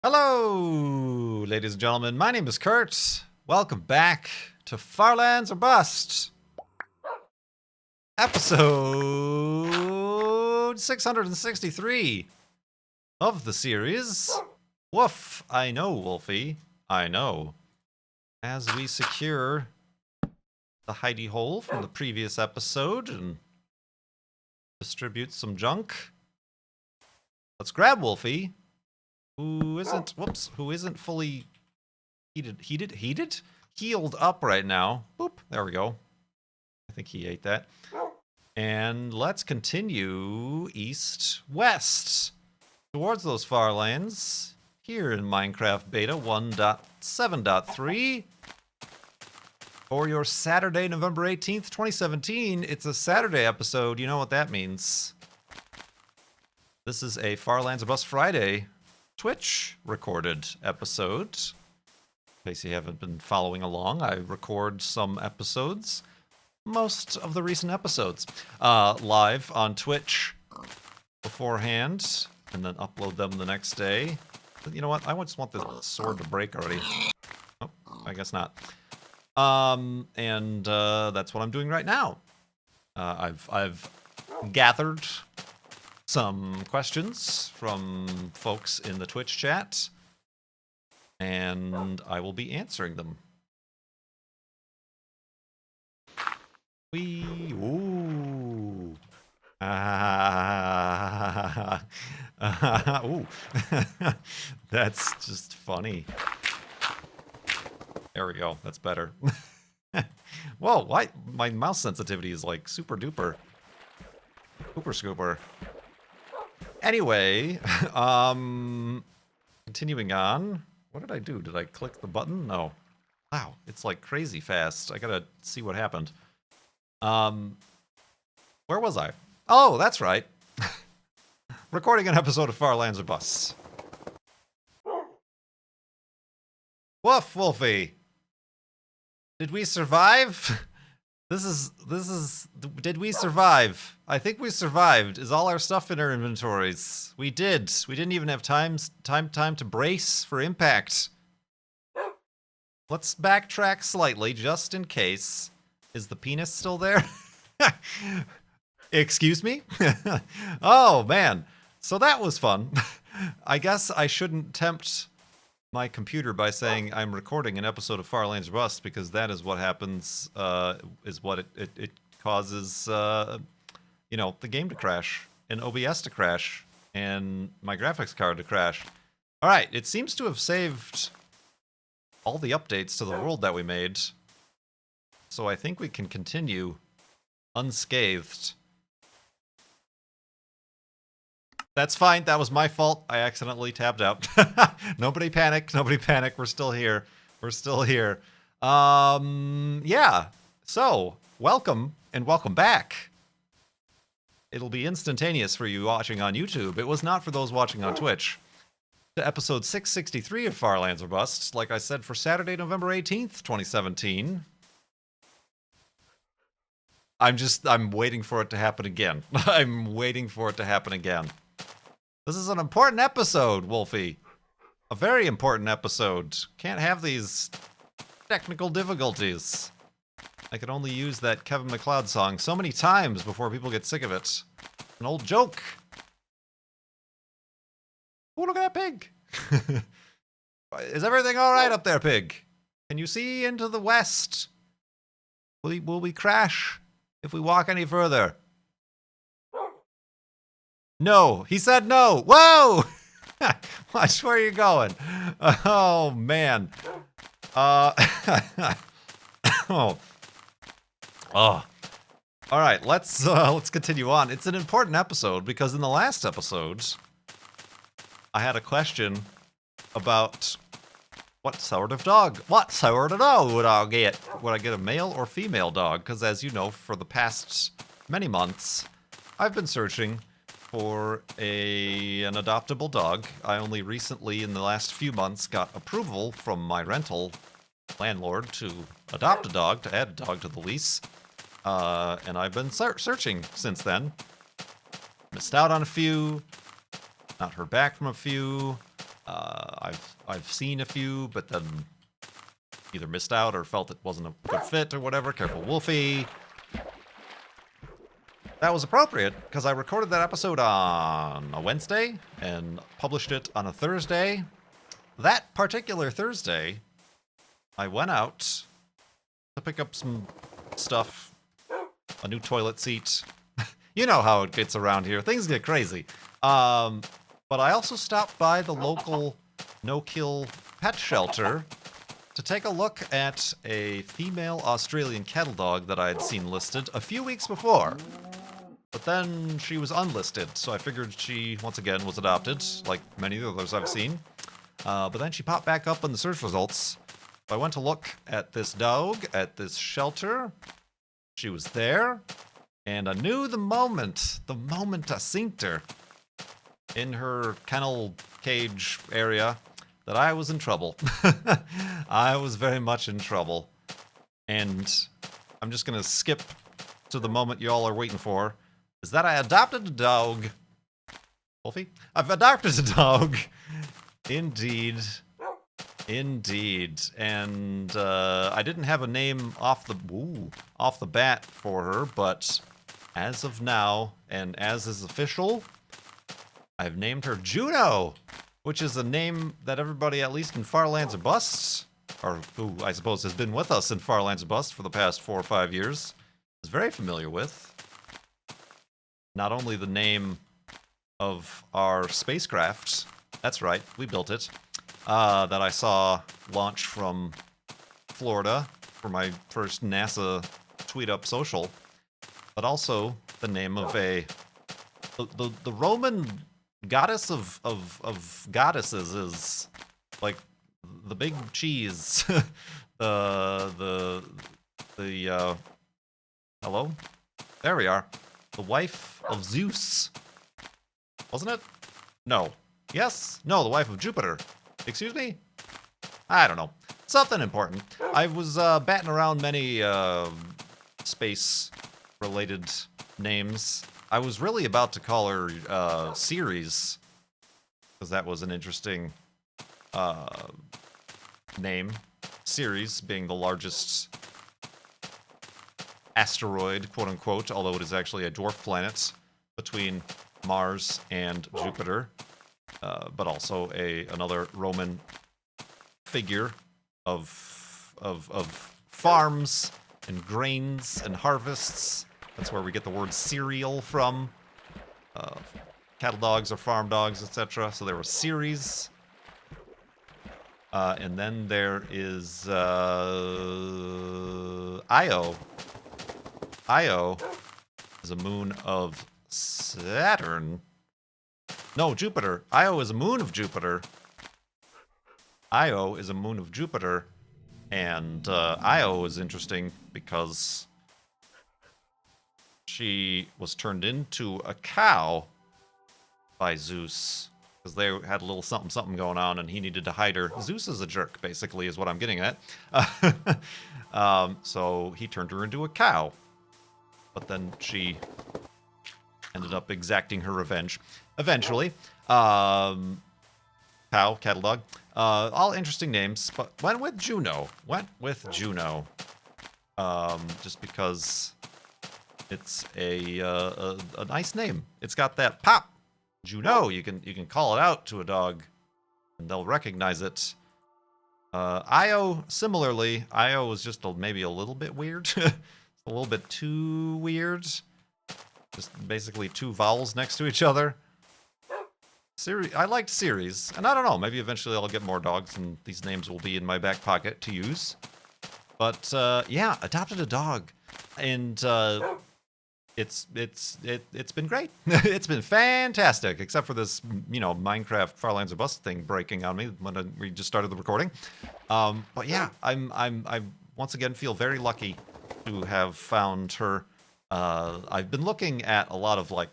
Hello, ladies and gentlemen. My name is Kurt. Welcome back to Farlands or Bust. Episode 663 of the series. Woof. I know, Wolfie. I know. As we secure the hidey hole from the previous episode and distribute some junk. Let's grab Wolfie. Who isn't fully healed up right now. Boop, there we go. I think he ate that. And let's continue east-west towards those far lands here in Minecraft Beta 1.7.3 for your Saturday, November 18th, 2017. It's a Saturday episode. You know what that means. This is a Farlands or Bust Friday Twitch recorded episode. In case you haven't been following along, I record some episodes, most of the recent episodes, live on Twitch beforehand, and then upload them the next day. But you know what? I just want this sword to break already. Oh, I guess not. That's what I'm doing right now. I've gathered some questions from folks in the Twitch chat, and I will be answering them. Ooh. Ooh. That's just funny. There we go. That's better. Whoa, why? My mouse sensitivity is like super duper. Hooper scooper. Anyway, continuing on. What did I do? Did I click the button? No. Wow, it's like crazy fast. I gotta see what happened. Where was I? Oh, that's right. Recording an episode of Farlands or Bust. Woof, Wolfie. Did we survive? Did we survive? I think we survived. Is all our stuff in our inventories? We did. We didn't even have time to brace for impact. Let's backtrack slightly, just in case. Is the penis still there? Excuse me? Oh, man. So that was fun. I guess I shouldn't tempt my computer by saying I'm recording an episode of Farlands or Bust, because that is what happens, is what it causes, the game to crash, and OBS to crash, and my graphics card to crash. Alright, it seems to have saved all the updates to the world that we made, so I think we can continue unscathed. That's fine. That was my fault. I accidentally tabbed out. Nobody panic. Nobody panic. We're still here. We're still here. Yeah. So, welcome and welcome back. It'll be instantaneous for you watching on YouTube. It was not for those watching on Twitch. To episode 663 of Farlands or Bust, like I said, for Saturday, November 18th, 2017. I'm waiting for it to happen again. I'm waiting for it to happen again. This is an important episode, Wolfie. A very important episode. Can't have these technical difficulties. I can only use that Kevin MacLeod song so many times before people get sick of it. An old joke. Oh, look at that pig. Is everything all right up there, pig? Can you see into the west? Will we crash if we walk any further? No, he said no. Whoa! Watch where you're going. Oh man. Oh. All right, let's continue on. It's an important episode because in the last episode, I had a question about what sort of dog would I get? Would I get a male or female dog? Because as you know, for the past many months, I've been searching for an adoptable dog. I only recently, in the last few months, got approval from my rental landlord to adopt a dog, to add a dog to the lease. And I've been searching since then. Missed out on a few, not heard back from a few, I've seen a few, but then either missed out or felt it wasn't a good fit or whatever. Careful, Wolfie. That was appropriate because I recorded that episode on a Wednesday and published it on a Thursday. That particular Thursday, I went out to pick up some stuff, a new toilet seat. You know how it gets around here. Things get crazy. But I also stopped by the local no-kill pet shelter to take a look at a female Australian cattle dog that I had seen listed a few weeks before. But then she was unlisted, so I figured she, once again, was adopted, like many of the others I've seen. But then she popped back up in the search results. So I went to look at this dog at this shelter. She was there, and I knew the moment I seen her in her kennel cage area, that I was in trouble. I was very much in trouble. And I'm just going to skip to the moment y'all are waiting for, is that I adopted a dog. Wolfie? I've adopted a dog. Indeed. Indeed. And I didn't have a name off the bat for her, but as of now, and as is official, I've named her Juno, which is a name that everybody, at least in Farlands or Busts, or who I suppose has been with us in Farlands or Busts for the past 4 or 5 years, is very familiar with. Not only the name of our spacecraft, that's right, we built it, that I saw launch from Florida for my first NASA tweet up social, but also the name of the Roman goddess of goddesses is like the big cheese. the hello? There we are. The wife of Zeus. Wasn't it? No. Yes? No, the wife of Jupiter. Excuse me? I don't know. Something important. I was batting around many space-related names. I was really about to call her Ceres, because that was an interesting name. Ceres being the largest asteroid, quote-unquote, although it is actually a dwarf planet between Mars and Jupiter, but also another Roman figure of farms and grains and harvests. That's where we get the word cereal from. Cattle dogs or farm dogs, etc. So there was Ceres. And then there is Io. Io is a moon of Saturn. No, Jupiter. Io is a moon of Jupiter. Io is a moon of Jupiter. And Io is interesting because she was turned into a cow by Zeus, because they had a little something going on and he needed to hide her. Zeus is a jerk, basically, is what I'm getting at. So he turned her into a cow. But then she ended up exacting her revenge. Eventually. Cow, cattle dog. All interesting names, but went with Juno. Just because it's a nice name. It's got that pop. Juno, you can call it out to a dog and they'll recognize it. Io, similarly, Io was just maybe a little bit weird. A little bit too weird. Just basically 2 vowels next to each other. I liked Ceres, and I don't know, maybe eventually I'll get more dogs and these names will be in my back pocket to use. But yeah, adopted a dog, and it's been great. It's been fantastic, except for this, Minecraft Farlands or Bust thing breaking on me when we just started the recording. But yeah, I once again feel very lucky to have found her. I've been looking at a lot of like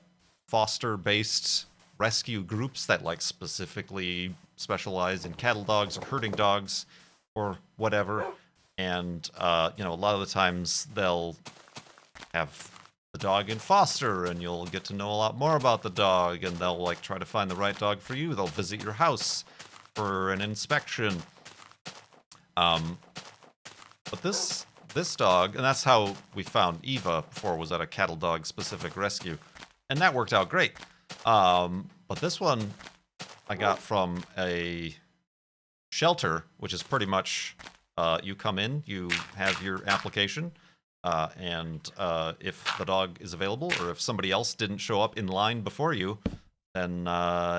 foster-based rescue groups that like specifically specialize in cattle dogs or herding dogs or whatever. And, a lot of the times they'll have the dog in foster and you'll get to know a lot more about the dog and they'll like try to find the right dog for you. They'll visit your house. for an inspection. But this dog, and that's how we found Eva before, was at a cattle dog specific rescue, and that worked out great. But this one I got from a shelter, which is pretty much you come in, you have your application, and if the dog is available or if somebody else didn't show up in line before you, then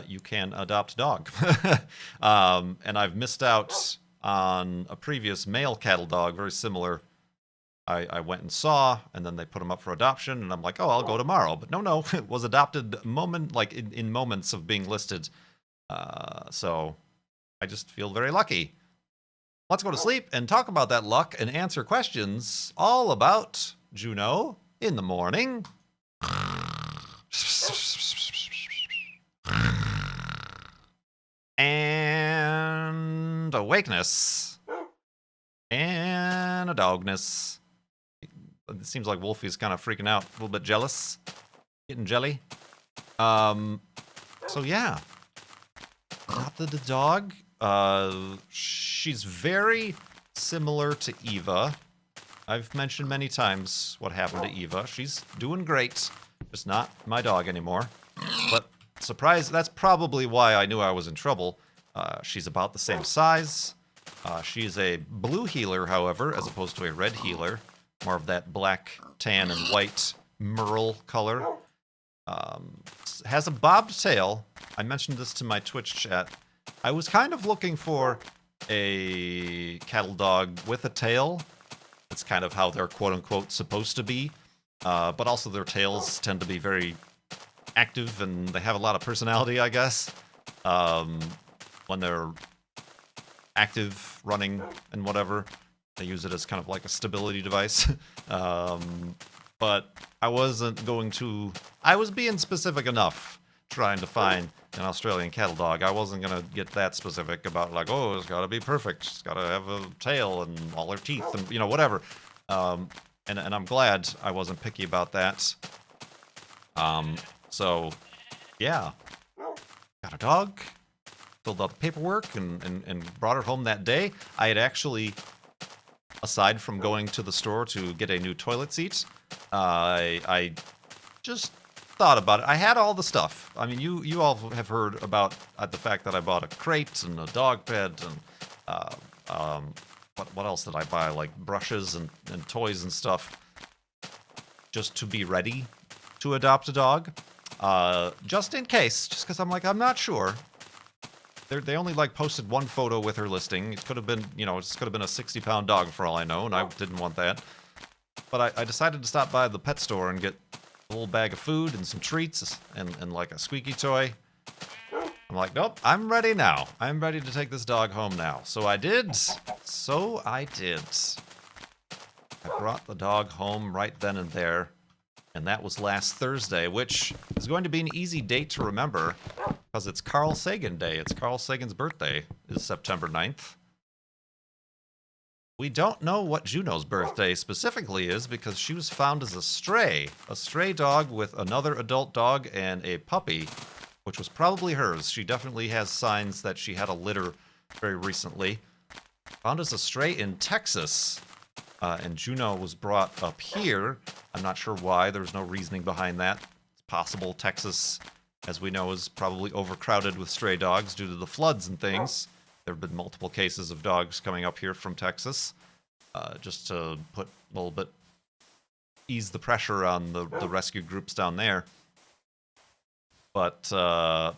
you can adopt a dog. And I've missed out on a previous male cattle dog, very similar. I went and saw, and then they put him up for adoption, and I'm like, oh, I'll go tomorrow. But no, it was adopted in moments of being listed. So I just feel very lucky. Let's go to sleep and talk about that luck and answer questions all about Juno in the morning. And awakeness. And a dogness. It seems like Wolfie's kind of freaking out, a little bit jealous. Getting jelly. So yeah. Adopted the dog. She's very similar to Eva. I've mentioned many times what happened to Eva. She's doing great, just not my dog anymore. But surprise, that's probably why I knew I was in trouble. She's about the same size. She's a blue heeler, however, as opposed to a red heeler. More of that black, tan, and white merle color. Has a bobbed tail. I mentioned this to my Twitch chat. I was kind of looking for a cattle dog with a tail. It's kind of how they're quote-unquote supposed to be. But also their tails tend to be very active and they have a lot of personality, I guess. When they're active, running, and whatever. They use it as kind of like a stability device. But I wasn't going to... I was being specific enough trying to find an Australian cattle dog. I wasn't going to get that specific about like, oh, it's got to be perfect. It's got to have a tail and all their teeth and, you know, whatever. And I'm glad I wasn't picky about that. So, yeah. Got a dog. Filled out the paperwork and brought her home that day. I had actually... Aside from going to the store to get a new toilet seat, I just thought about it. I had all the stuff. I mean, you all have heard about the fact that I bought a crate and a dog bed and what else did I buy? Like brushes and toys and stuff, just to be ready to adopt a dog, just in case. Just because I'm like, I'm not sure. They only like posted one photo with her listing. It could have been, you know, it could have been a 60-pound dog for all I know, and I didn't want that. But I decided to stop by the pet store and get a little bag of food and some treats and like a squeaky toy. I'm like, nope, I'm ready now. I'm ready to take this dog home now. So I did. I brought the dog home right then and there. And that was last Thursday, which is going to be an easy date to remember because it's Carl Sagan Day. It's Carl Sagan's birthday is September 9th. We don't know what Juno's birthday specifically is because she was found as a stray dog with another adult dog and a puppy, which was probably hers. She definitely has signs that she had a litter very recently. Found as a stray in Texas. And Juno was brought up here. I'm not sure why. There's no reasoning behind that. It's possible Texas, as we know, is probably overcrowded with stray dogs due to the floods and things. There have been multiple cases of dogs coming up here from Texas, just to put a little bit, ease the pressure on the rescue groups down there. But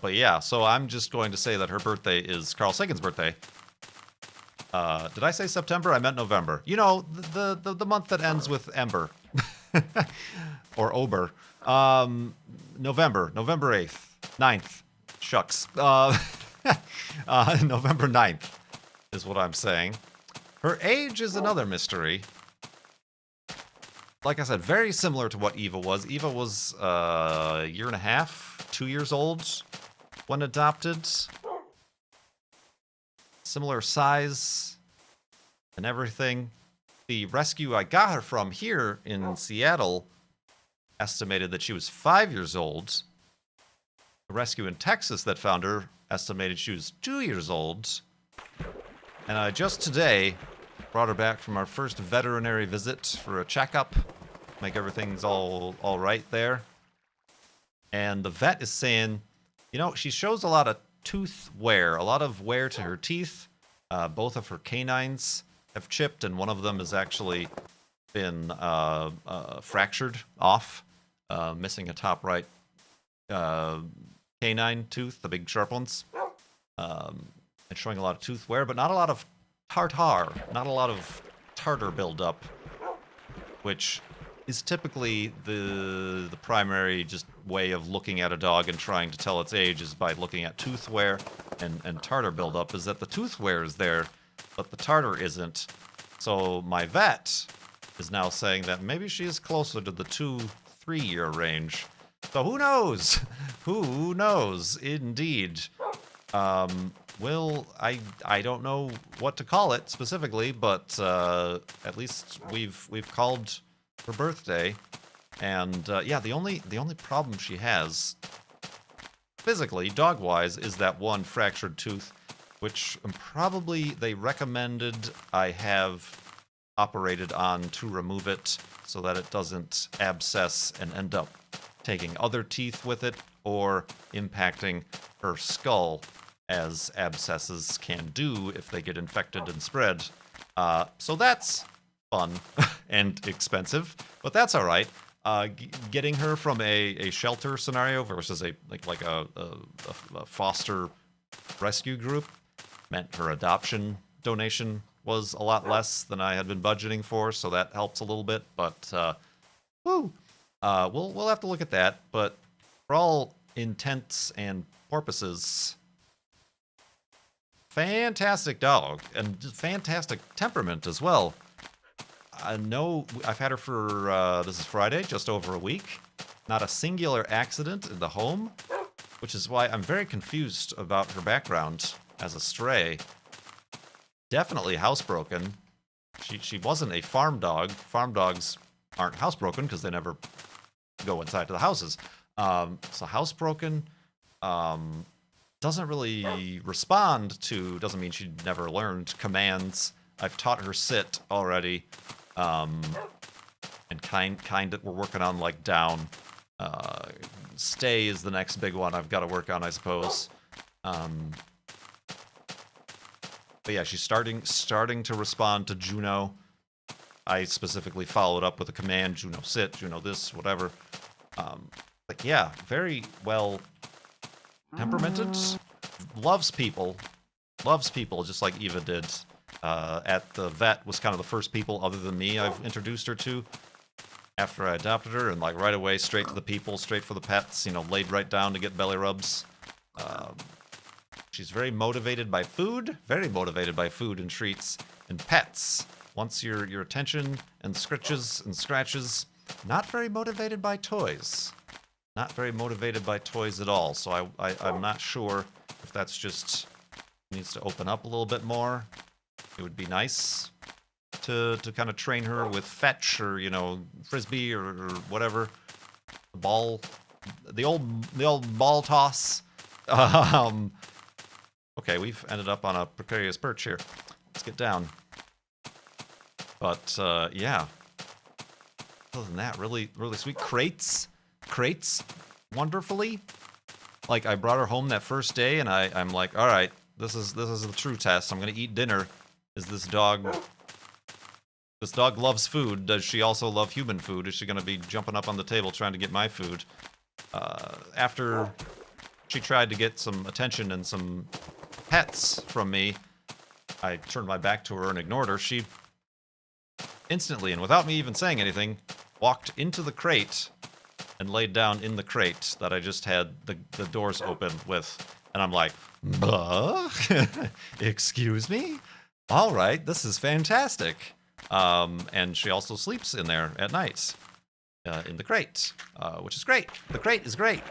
yeah, so I'm just going to say that her birthday is Carl Sagan's birthday. Did I say September? I meant November. You know, the month that ends with Ember. Or Ober. November 8th. 9th. Shucks. November 9th is what I'm saying. Her age is another mystery. Like I said, very similar to what Eva was. Eva was a year and a half, 2 years old when adopted. Similar size and everything. The rescue I got her from here in Seattle estimated that she was 5 years old. a rescue in Texas that found her estimated she was 2 years old. And I just today brought her back from our first veterinary visit for a checkup. Make everything's all right there. And the vet is saying, you know, she shows a lot of tooth wear, a lot of wear to her teeth. Both of her canines have chipped, and one of them has actually been fractured off, missing a top right canine tooth, the big sharp ones. And showing a lot of tooth wear, but not a lot of tartar, not a lot of tartar buildup, which is typically the primary just way of looking at a dog and trying to tell its age is by looking at tooth wear and tartar buildup, is that the tooth wear is there, but the tartar isn't. So my vet is now saying that maybe she is closer to the 2-3 year range. So who knows? Who knows? Indeed. I don't know what to call it specifically, but at least we've called her birthday, and yeah, the only problem she has physically, dog-wise, is that one fractured tooth, which probably they recommended I have operated on to remove it so that it doesn't abscess and end up taking other teeth with it or impacting her skull, as abscesses can do if they get infected and spread. So that's fun and expensive, but that's all right. Getting her from a shelter scenario versus a foster rescue group meant her adoption donation was a lot less than I had been budgeting for, so that helps a little bit. But we'll have to look at that. But for all intents and purposes, fantastic dog and fantastic temperament as well. I know I've had her for, this is Friday, just over a week. Not a singular accident in the home, which is why I'm very confused about her background as a stray. Definitely housebroken. She wasn't a farm dog. Farm dogs aren't housebroken because they never go inside to the houses. So housebroken, doesn't really respond to, doesn't mean she never learned commands. I've taught her sit already. And kind of we're working on like down. Stay is the next big one I've got to work on, I suppose. But yeah, she's starting to respond to Juno. I specifically followed up with a command: Juno sit, Juno this, whatever. But yeah, very well temperamented. Loves people, just like Eva did. At the vet was kind of the first people other than me I've introduced her to after I adopted her, and like right away straight to the people, straight for the pets, you know, laid right down to get belly rubs. She's very motivated by food and treats and pets. Wants your attention and scratches. Not very motivated by toys. Not very motivated by toys at all. So I'm not sure if that's just needs to open up a little bit more. It would be nice to kind of train her with fetch or, you know, frisbee or whatever. The old ball toss. Okay, we've ended up on a precarious perch here. Let's get down. But yeah. Other than that, really sweet. Crates wonderfully. Like, I brought her home that first day, and I'm like, all right, this is the true test. I'm gonna eat dinner. Is this dog loves food? Does she also love human food? Is she gonna be jumping up on the table trying to get my food? After she tried to get some attention and some pets from me, I turned my back to her and ignored her. She instantly, and without me even saying anything, walked into the crate and laid down in the crate that I just had the doors open with. And I'm like, excuse me? All right, this is fantastic. And she also sleeps in there at night, in the crate, which is great. The crate is great.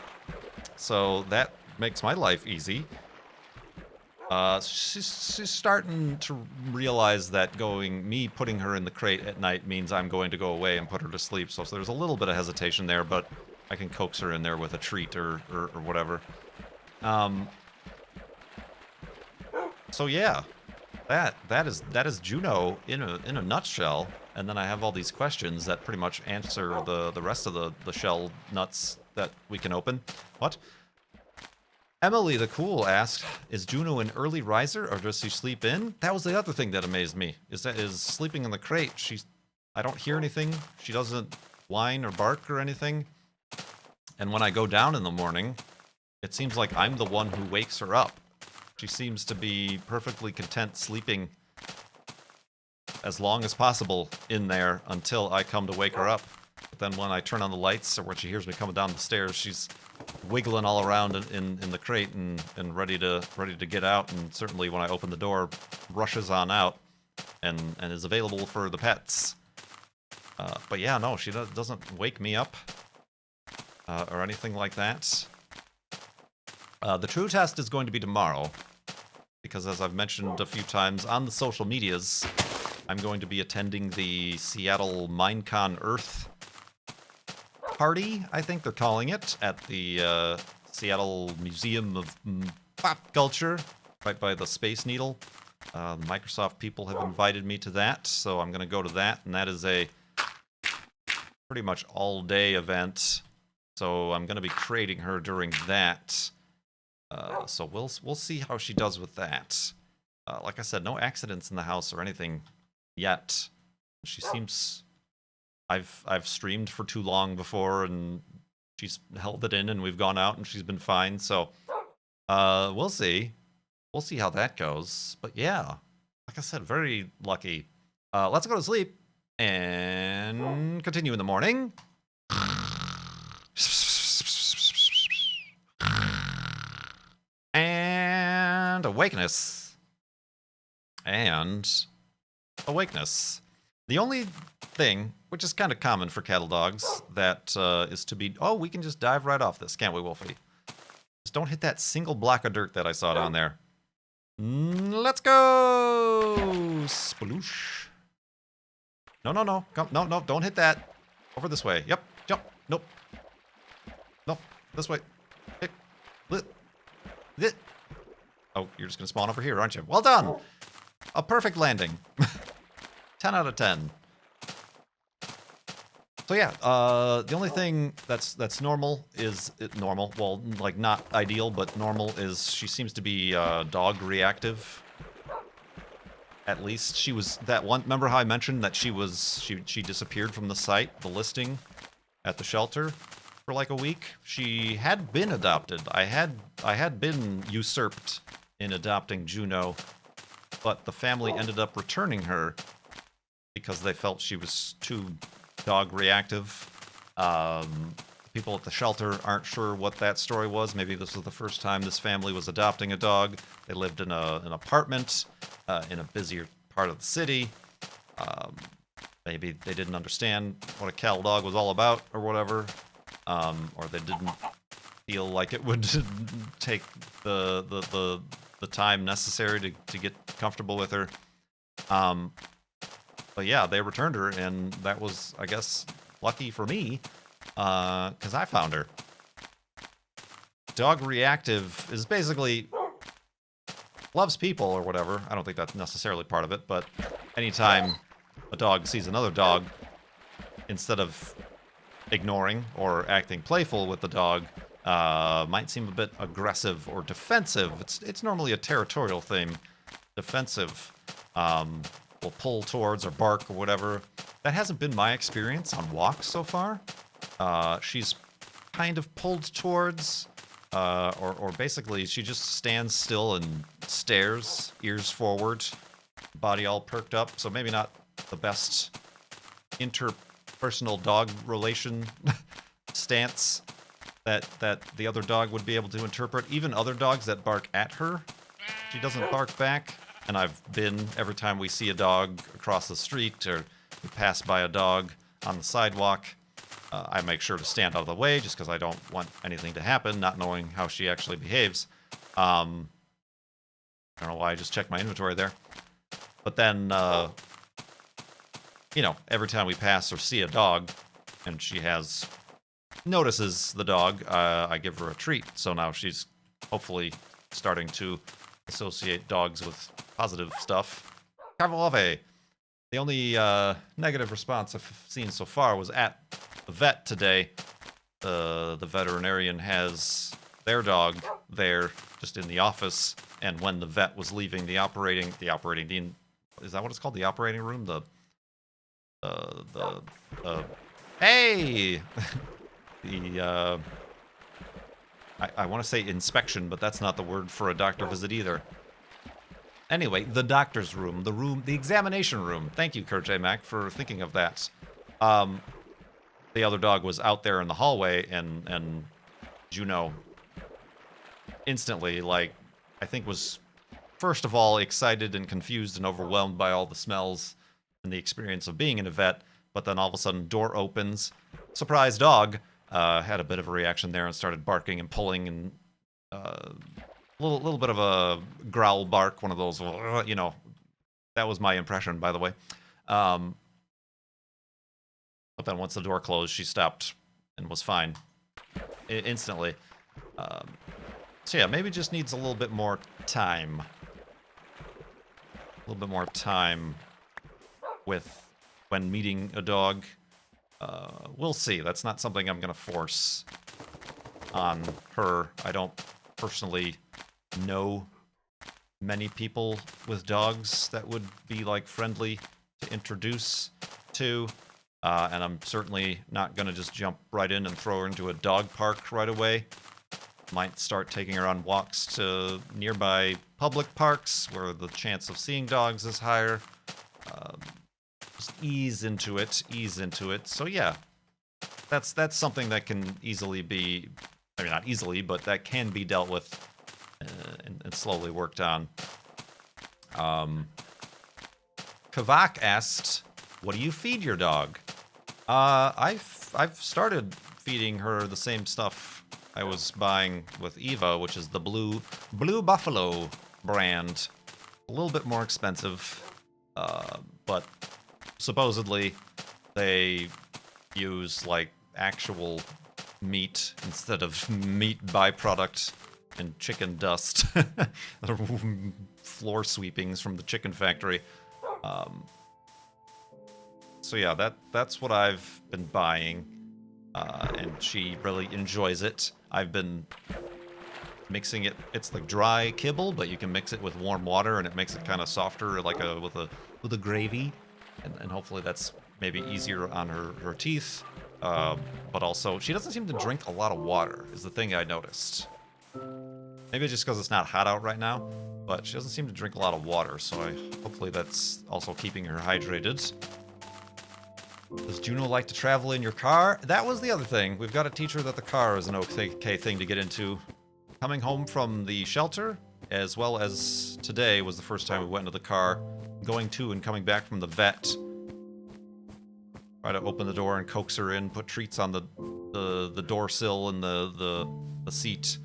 So that makes my life easy. She's starting to realize that me putting her in the crate at night means I'm going to go away and put her to sleep. So there's a little bit of hesitation there, but I can coax her in there with a treat or whatever. Um, so yeah, that is Juno in a nutshell. And then I have all these questions that pretty much answer the rest of the shell nuts that we can open. What? Emily the Cool asked, is Juno an early riser or does she sleep in? That was the other thing that amazed me, is sleeping in the crate. I don't hear anything. She doesn't whine or bark or anything. And when I go down in the morning, it seems like I'm the one who wakes her up. She seems to be perfectly content sleeping as long as possible in there until I come to wake her up. But then when I turn on the lights or when she hears me coming down the stairs, she's wiggling all around in the crate and ready to get out. And certainly when I open the door, rushes on out and is available for the pets. But yeah, no, she doesn't wake me up or anything like that. The true test is going to be tomorrow, because as I've mentioned a few times on the social medias, I'm going to be attending the Seattle Minecon Earth party, I think they're calling it, at the Seattle Museum of Pop Culture, right by the Space Needle. The Microsoft people have invited me to that, so I'm going to go to that, and that is a pretty much all-day event. So I'm going to be creating her during that. So we'll see how she does with that. Like I said, no accidents in the house or anything yet. She seems... I've streamed for too long before, and she's held it in, and we've gone out, and she's been fine. So we'll see. We'll see how that goes. But yeah, like I said, very lucky. Let's go to sleep and continue in the morning. And awakeness. And awakeness. The only thing, which is kind of common for cattle dogs, that is to be... Oh, we can just dive right off this, can't we, Wolfie? Just don't hit that single block of dirt that I saw down there. Let's go! Sploosh. No. Come, no, don't hit that. Over this way. Yep, jump. Nope. Nope, this way. Hey. Oh, you're just going to spawn over here, aren't you? Well done! A perfect landing. 10 out of 10. So yeah, the only thing that's normal is... normal, well, like not ideal, but normal is she seems to be dog reactive. At least she was that one... Remember how I mentioned that she disappeared from the site, the listing at the shelter for like a week? She had been adopted. I had been usurped in adopting Juno, but the family ended up returning her because they felt she was too dog reactive. People at the shelter aren't sure what that story was. Maybe this was the first time this family was adopting a dog. They lived in an apartment in a busier part of the city. Maybe they didn't understand what a cattle dog was all about or whatever. Or they didn't feel like it would take the time necessary to get comfortable with her. But yeah, they returned her, and that was, I guess, lucky for me, because I found her. Dog reactive is basically loves people or whatever. I don't think that's necessarily part of it, but anytime a dog sees another dog, instead of ignoring or acting playful with the dog, might seem a bit aggressive or defensive. It's normally a territorial thing. Defensive. Will pull towards or bark or whatever. That hasn't been my experience on walks so far. She's kind of pulled towards, or basically she just stands still and stares, ears forward, body all perked up. So maybe not the best interpersonal dog relation stance that the other dog would be able to interpret. Even other dogs that bark at her, she doesn't bark back. And I've been, every time we see a dog across the street or we pass by a dog on the sidewalk, I make sure to stand out of the way just because I don't want anything to happen, not knowing how she actually behaves. I don't know why I just checked my inventory there. But then, every time we pass or see a dog and she notices the dog, I give her a treat. So now she's hopefully starting to associate dogs with positive stuff. Carvalave. The only negative response I've seen so far was at the vet today. The veterinarian has their dog there, just in the office, and when the vet was leaving the operating, is that what it's called? The operating room? Hey! I want to say inspection, but that's not the word for a doctor visit either. Anyway, the doctor's room, the examination room. Thank you, Kurt J. Mac, for thinking of that. The other dog was out there in the hallway, and Juno instantly, like, I think was, first of all, excited and confused and overwhelmed by all the smells and the experience of being in a vet, but then all of a sudden, door opens, surprise dog, had a bit of a reaction there and started barking and pulling, and little bit of a growl bark, one of those, you know, that was my impression, by the way. But then once the door closed, she stopped and was fine instantly. So yeah, maybe just needs a little bit more time. A little bit more time when meeting a dog. We'll see. That's not something I'm going to force on her. I don't personally know many people with dogs that would be, like, friendly to introduce to. And I'm certainly not going to just jump right in and throw her into a dog park right away. Might start taking her on walks to nearby public parks where the chance of seeing dogs is higher. Just ease into it. So yeah, that's something that can easily be, I mean, not easily, but that can be dealt with and slowly worked on. Kavak asked, what do you feed your dog? I've started feeding her the same stuff I was buying with Eva, which is the Blue Buffalo brand. A little bit more expensive, but supposedly they use, like, actual meat instead of meat byproduct and chicken dust. Floor sweepings from the chicken factory. So yeah, that's what I've been buying, and she really enjoys it. I've been mixing it. It's like dry kibble, but you can mix it with warm water, and it makes it kind of softer, like with a gravy, and hopefully that's maybe easier on her teeth. But also, she doesn't seem to drink a lot of water, is the thing I noticed. Maybe just because it's not hot out right now, but she doesn't seem to drink a lot of water, so hopefully that's also keeping her hydrated. Does Juno like to travel in your car? That was the other thing. We've got to teach her that the car is an okay thing to get into. Coming home from the shelter, as well as today was the first time we went into the car. Going to and coming back from the vet. Try to open the door and coax her in, put treats on the door sill and the seat.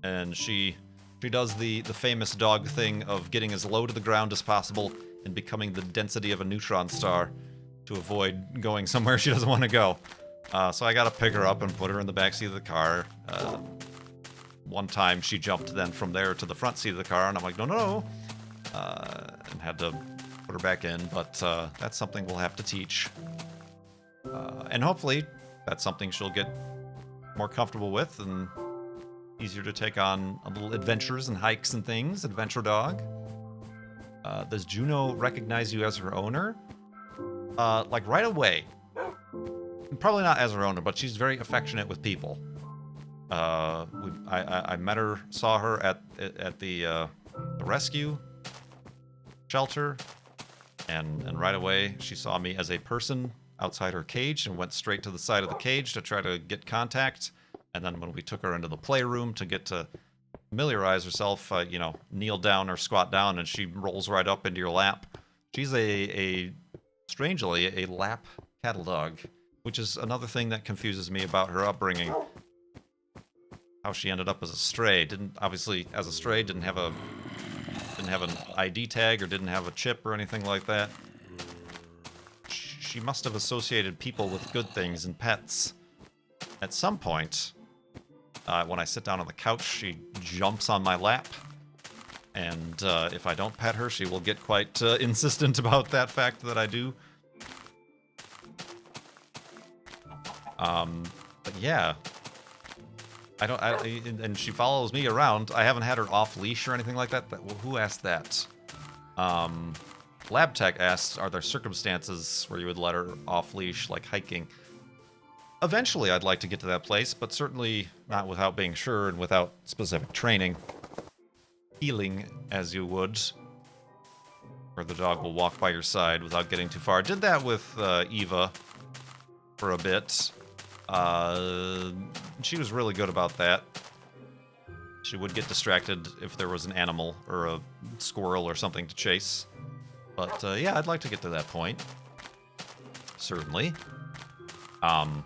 And she does the famous dog thing of getting as low to the ground as possible and becoming the density of a neutron star to avoid going somewhere she doesn't want to go. So I gotta pick her up and put her in the backseat of the car. One time she jumped then from there to the front seat of the car, and I'm like, no. And had to put her back in, but that's something we'll have to teach. And hopefully that's something she'll get more comfortable with and easier to take on little adventures and hikes and things. Adventure dog. Does Juno recognize you as her owner? Like right away. Probably not as her owner, but she's very affectionate with people. I met her, saw her at the rescue shelter, and right away she saw me as a person outside her cage and went straight to the side of the cage to try to get contact. And then when we took her into the playroom to get to familiarize herself, kneel down or squat down, and she rolls right up into your lap. She's strangely, a lap cattle dog, which is another thing that confuses me about her upbringing. How she ended up as a stray. Didn't have an ID tag or didn't have a chip or anything like that. She must have associated people with good things and pets at some point. When I sit down on the couch, she jumps on my lap. And if I don't pet her, she will get quite insistent about that fact that I do. But yeah. And she follows me around. I haven't had her off leash or anything like that. Who asked that? Lab Tech asked, are there circumstances where you would let her off leash, like hiking? Eventually, I'd like to get to that place, but certainly not without being sure and without specific training. Healing, as you would, where the dog will walk by your side without getting too far. I did that with Eva for a bit. She was really good about that. She would get distracted if there was an animal or a squirrel or something to chase. But yeah, I'd like to get to that point. Certainly. The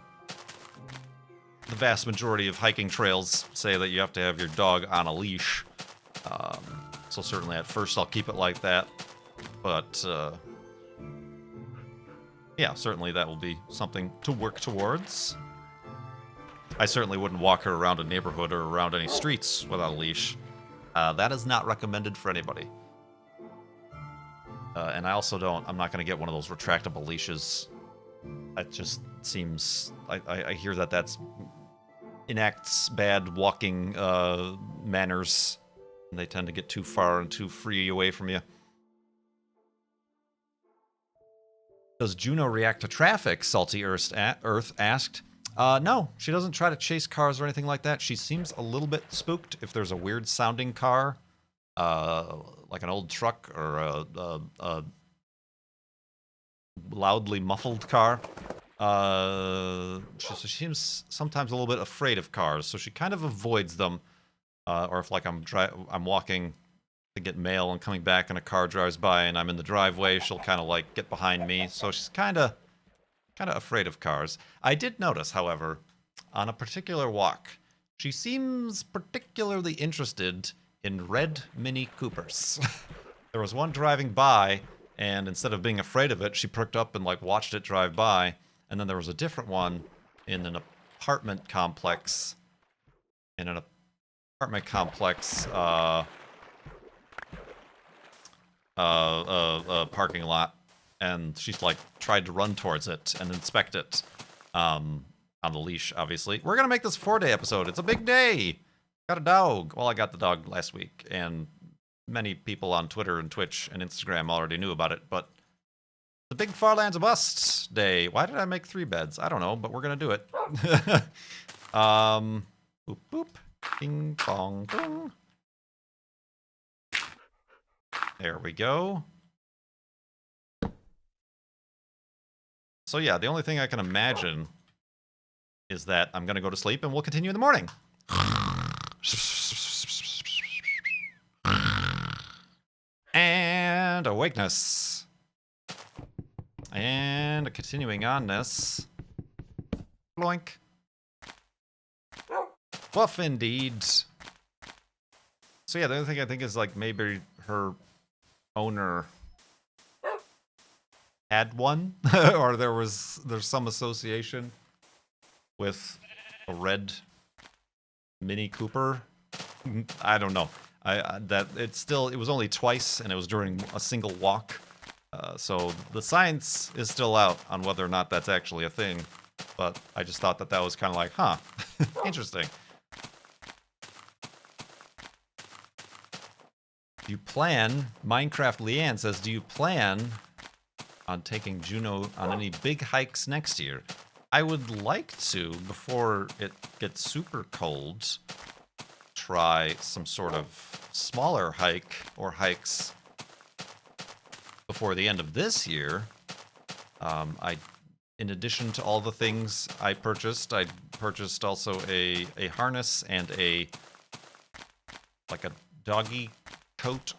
vast majority of hiking trails say that you have to have your dog on a leash. So certainly at first I'll keep it like that. But yeah, certainly that will be something to work towards. I certainly wouldn't walk her around a neighborhood or around any streets without a leash. That is not recommended for anybody. And I also I'm not going to get one of those retractable leashes. It just seems, I hear that's enacts bad walking manners. And they tend to get too far and too free away from you. Does Juno react to traffic? Salty Earth asked. No, she doesn't try to chase cars or anything like that. She seems a little bit spooked if there's a weird sounding car, like an old truck or a loudly muffled car. She seems sometimes a little bit afraid of cars, so she kind of avoids them. Or if like I'm walking to get mail and coming back and a car drives by and I'm in the driveway, she'll kind of like get behind me. So she's kind of afraid of cars. I did notice, however, on a particular walk, she seems particularly interested in red Mini Coopers. There was one driving by, and instead of being afraid of it, she perked up and like watched it drive by. And then there was a different one in an apartment complex. Parking lot, and she's like tried to run towards it and inspect it on the leash. Obviously, we're gonna make this 4-day episode. It's a big day. Got a dog. Well, I got the dog last week, and many people on Twitter and Twitch and Instagram already knew about it. But the big Farlands of Bust day. Why did I make 3 beds? I don't know, but we're gonna do it. Boop boop. Bing, bong, boom. There we go. So yeah, the only thing I can imagine is that I'm going to go to sleep and we'll continue in the morning. And awakeness. And continuing on this. Bloink. Buff indeed. So yeah, the other thing I think is like maybe her owner had one, or there's some association with a red Mini Cooper. I don't know. It was only twice, and it was during a single walk. So the science is still out on whether or not that's actually a thing. But I just thought that was kind of like, huh, interesting. Do you plan, Minecraft Leanne says, do you plan on taking Juno on any big hikes next year? I would like to, before it gets super cold, try some sort of smaller hike or hikes before the end of this year. In addition to all the things I purchased also a harness and a doggy coat.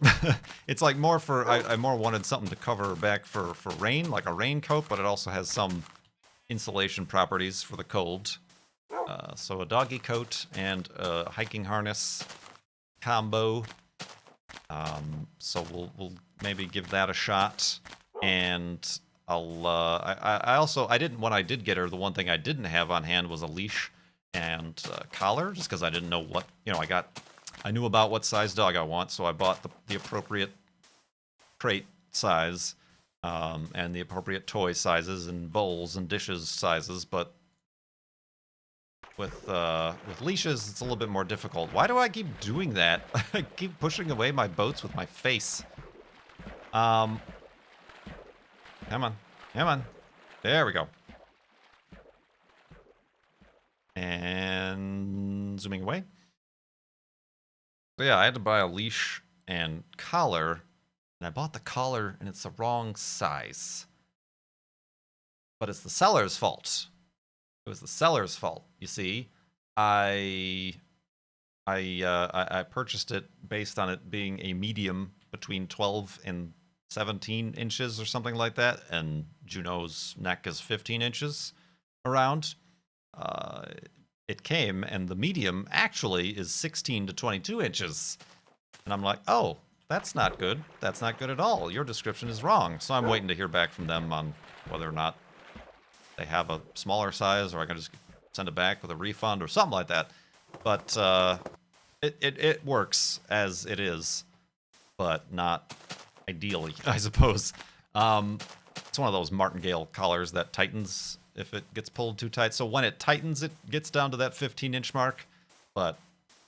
It's like more for, I more wanted something to cover her back for rain, like a raincoat, but it also has some insulation properties for the cold. So a doggy coat and a hiking harness combo. So we'll maybe give that a shot. And I'll, when I did get her, the one thing I didn't have on hand was a leash. and collar, just because I didn't know what, I knew about what size dog I want, so I bought the appropriate crate size, and the appropriate toy sizes and bowls and dishes sizes, but with leashes, it's a little bit more difficult. Why do I keep doing that? I keep pushing away my boats with my face. Come on. Come on. There we go. And zooming away. So yeah, I had to buy a leash and collar, and I bought the collar and it's the wrong size. But it's the seller's fault. It was the seller's fault. You see, I purchased it based on it being a medium between 12 and 17 inches or something like that, and Juno's neck is 15 inches around. It came, and the medium actually is 16 to 22 inches. And I'm like, oh, that's not good. That's not good at all. Your description is wrong. So I'm waiting to hear back from them on whether or not they have a smaller size, or I can just send it back with a refund or something like that. But it works as it is, but not ideally, I suppose. It's one of those martingale collars that tightens if it gets pulled too tight. So when it tightens, it gets down to that 15-inch mark, but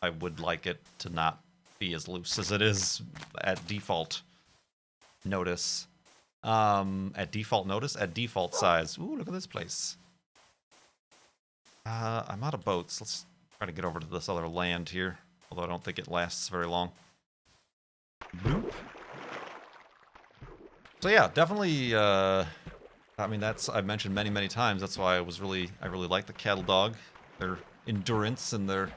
I would like it to not be as loose as it is at default notice. At default size. Ooh, look at this place. I'm out of boats. Let's try to get over to this other land here, although I don't think it lasts very long. Boop. So yeah, definitely, I mean, I've mentioned many times, that's why I really like the cattle dog. Their endurance and their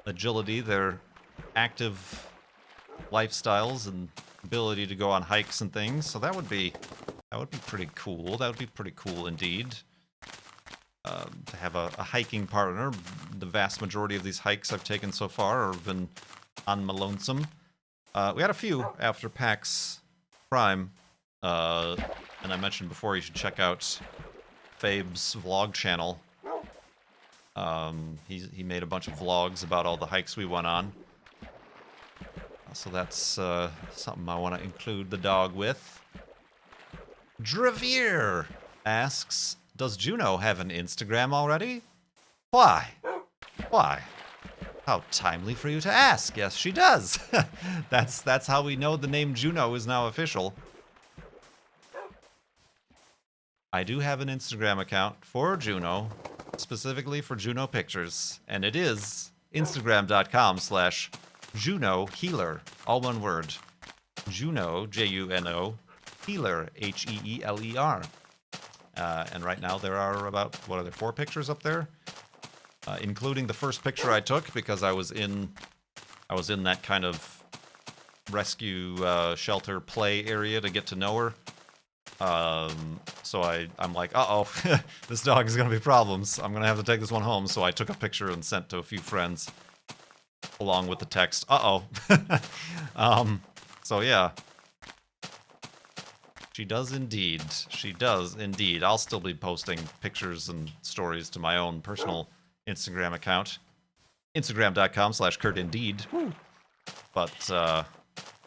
agility, their active lifestyles and ability to go on hikes and things. So that would be pretty cool. That would be pretty cool indeed. To have a hiking partner. The vast majority of these hikes I've taken so far have been on my lonesome. We had a few after PAX Prime. And I mentioned before, you should check out Fabe's vlog channel. He made a bunch of vlogs about all the hikes we went on. So that's something I want to include the dog with. Dravier asks, does Juno have an Instagram already? Why? Why? How timely for you to ask. Yes, she does. That's how we know the name Juno is now official. I do have an Instagram account for Juno, specifically for Juno Pictures, and it is instagram.com/Juno Healer, all one word. Juno, Juno, Healer, Heeler. And right now there are about, 4 pictures up there? Including the first picture I took, because I was in that kind of rescue shelter play area to get to know her. So I'm like, uh-oh, this dog is going to be problems. I'm going to have to take this one home. So I took a picture and sent to a few friends along with the text, uh-oh. So yeah. She does indeed. She does indeed. I'll still be posting pictures and stories to my own personal Instagram account. Instagram.com/KurtIndeed. But,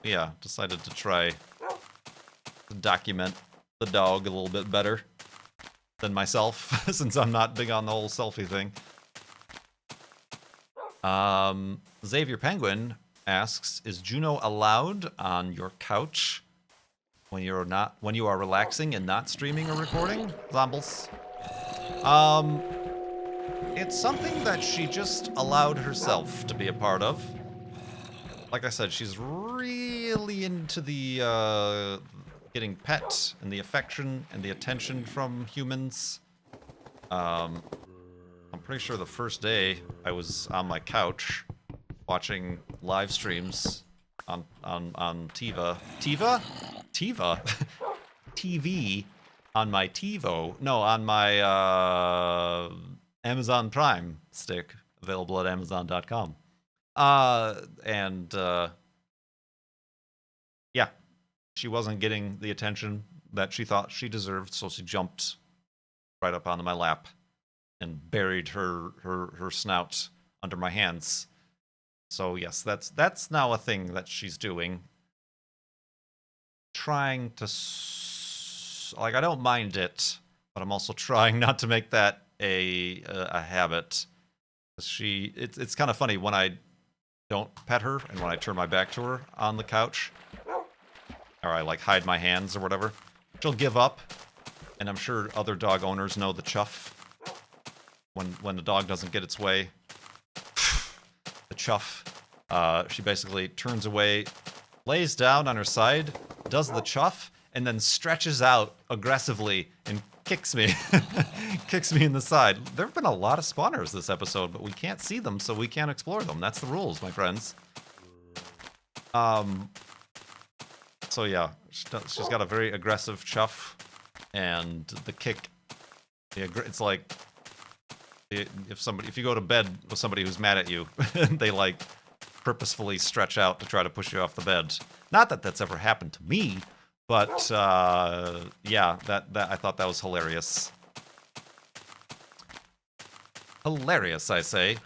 yeah, decided to try to document the dog a little bit better than myself, since I'm not big on the whole selfie thing. Xavier Penguin asks, is Juno allowed on your couch when you are relaxing and not streaming or recording? Zombles. It's something that she just allowed herself to be a part of. Like I said, she's really into the getting pet and the affection and the attention from humans. I'm pretty sure the first day I was on my couch watching live streams on TiVo. TiVo? TV on my TiVo. No, on my Amazon Prime stick, available at Amazon.com. Yeah, she wasn't getting the attention that she thought she deserved, so she jumped right up onto my lap and buried her snout under my hands. So yes, that's now a thing that she's doing. Trying to like, I don't mind it, but I'm also trying not to make that a habit. It's kind of funny when I don't pet her and when I turn my back to her on the couch, or I like hide my hands or whatever, she'll give up. And I'm sure other dog owners know the chuff when the dog doesn't get its way. The chuff. She basically turns away, lays down on her side, does the chuff, and then stretches out aggressively and kicks me. Kicks me in the side. There have been a lot of spawners this episode, but we can't see them, so we can't explore them. That's the rules, my friends. So yeah, she's got a very aggressive chuff, and the kick. It's like if you go to bed with somebody who's mad at you, they like purposefully stretch out to try to push you off the bed. Not that that's ever happened to me, but yeah, that I thought that was hilarious. Hilarious, I say.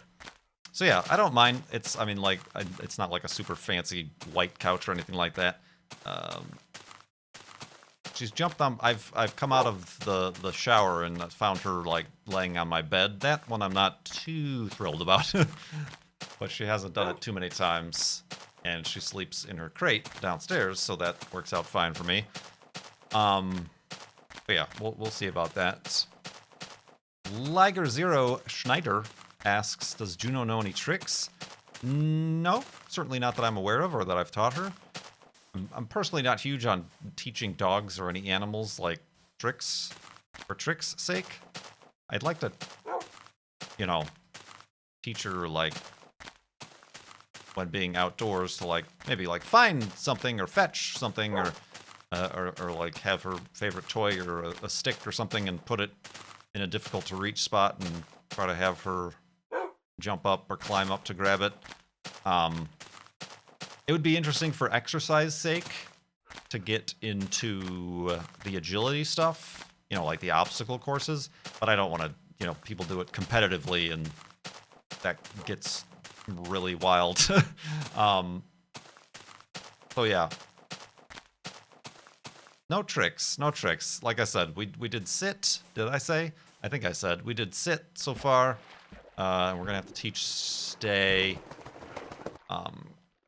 So yeah, I don't mind. It's not like a super fancy white couch or anything like that. She's jumped on. I've come out of the shower and found her like laying on my bed. That one I'm not too thrilled about, but she hasn't done it too many times, and she sleeps in her crate downstairs, so that works out fine for me. But yeah, we'll see about that. Liger Zero Schneider asks, does Juno know any tricks? No, certainly not that I'm aware of or that I've taught her. I'm personally not huge on teaching dogs or any animals like tricks for tricks' sake. I'd like to, teach her like when being outdoors to like maybe like find something or fetch something or like have her favorite toy or a stick or something and put it in a difficult to reach spot and try to have her jump up or climb up to grab it. It would be interesting for exercise sake to get into the agility stuff, like the obstacle courses, but I don't want to, people do it competitively and that gets really wild. So yeah. No tricks. Like I said, we did sit. Did I say? I think I said. We did sit so far. We're going to have to teach stay.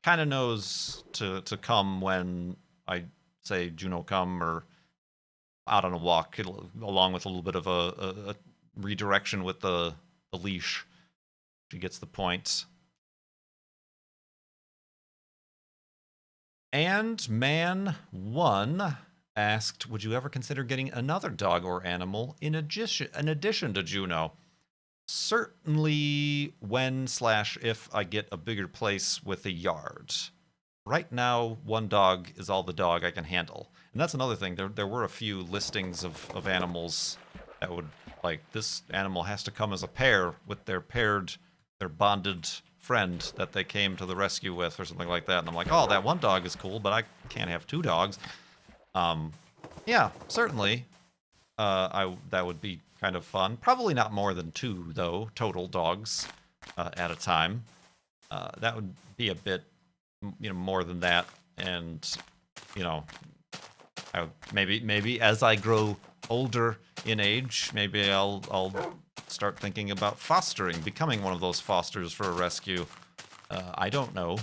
Kind of knows to come when I say Juno come or out on a walk, along with a little bit of a redirection with the leash. She gets the point. And Man 1 asked, would you ever consider getting another dog or animal in addition to Juno? Certainly when/if I get a bigger place with a yard. Right now, one dog is all the dog I can handle. And that's another thing. There were a few listings of animals that would, like, this animal has to come as a pair with their bonded friend that they came to the rescue with or something like that. And I'm like, oh, that one dog is cool, but I can't have two dogs. Yeah, certainly. That would be kind of fun. Probably not more than two, though, total dogs at a time. That would be a bit, more than that. And, maybe as I grow older in age, maybe I'll start thinking about fostering, becoming one of those fosters for a rescue. I don't know.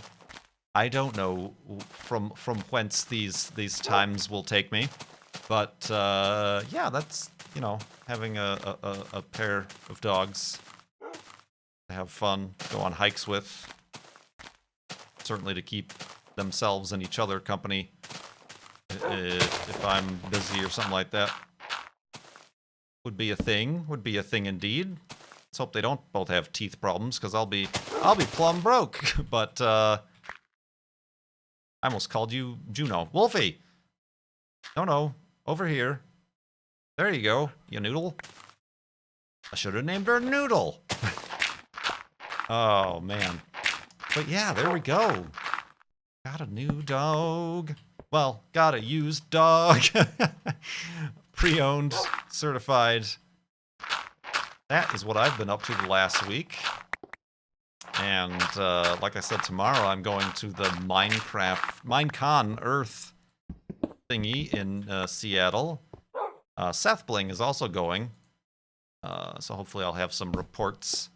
I don't know from whence these times will take me. But, yeah, that's, having a pair of dogs to have fun, go on hikes with. Certainly to keep themselves and each other company if I'm busy or something like that. Would be a thing indeed. Let's hope they don't both have teeth problems, because I'll be plumb broke. But, I almost called you Juno. Wolfie! No, over here. There you go, you noodle. I should have named her Noodle. Oh, man. But yeah, there we go. Got a new dog. Well, got a used dog. Pre-owned, certified. that is what I've been up to the last week. And like I said, tomorrow I'm going to the Minecon Earth thingy in Seattle. Seth Bling is also going. So hopefully I'll have some reports,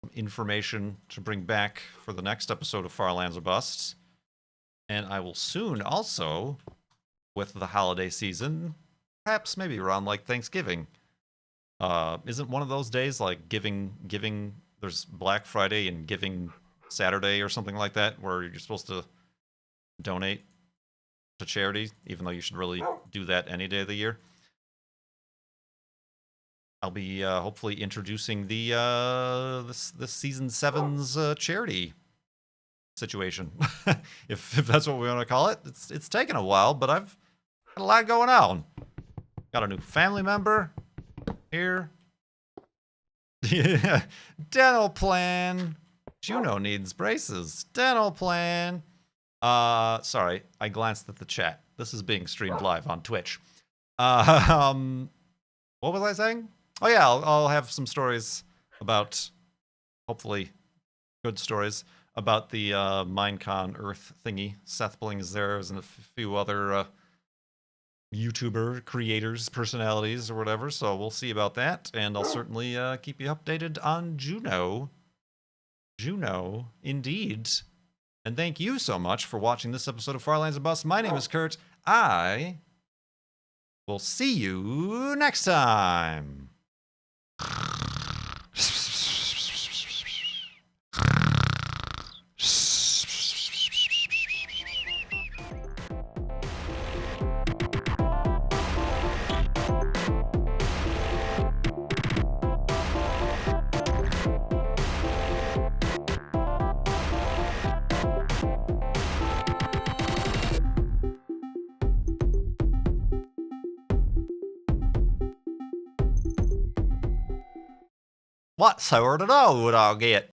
some information to bring back for the next episode of Far Lands or Busts. And I will soon also, with the holiday season, perhaps maybe around like Thanksgiving. Isn't one of those days like giving, there's Black Friday and Giving Saturday or something like that, where you're supposed to donate to charity, even though you should really do that any day of the year? I'll be hopefully introducing the this season 7's charity situation, if that's what we want to call it. It's taken a while, but I've got a lot going on. Got a new family member here. Yeah. Dental plan. Juno needs braces. Dental plan. Sorry, I glanced at the chat. This is being streamed live on Twitch. What was I saying? Oh yeah, I'll have some stories about, hopefully, good stories about the Minecon Earth thingy. Seth Bling is there, and a few other YouTuber creators, personalities, or whatever. So we'll see about that, and I'll certainly keep you updated on Juno. Juno, indeed. And thank you so much for watching this episode of Far Lands and Busts. My name is Kurt. I will see you next time. What sort of dog would I get?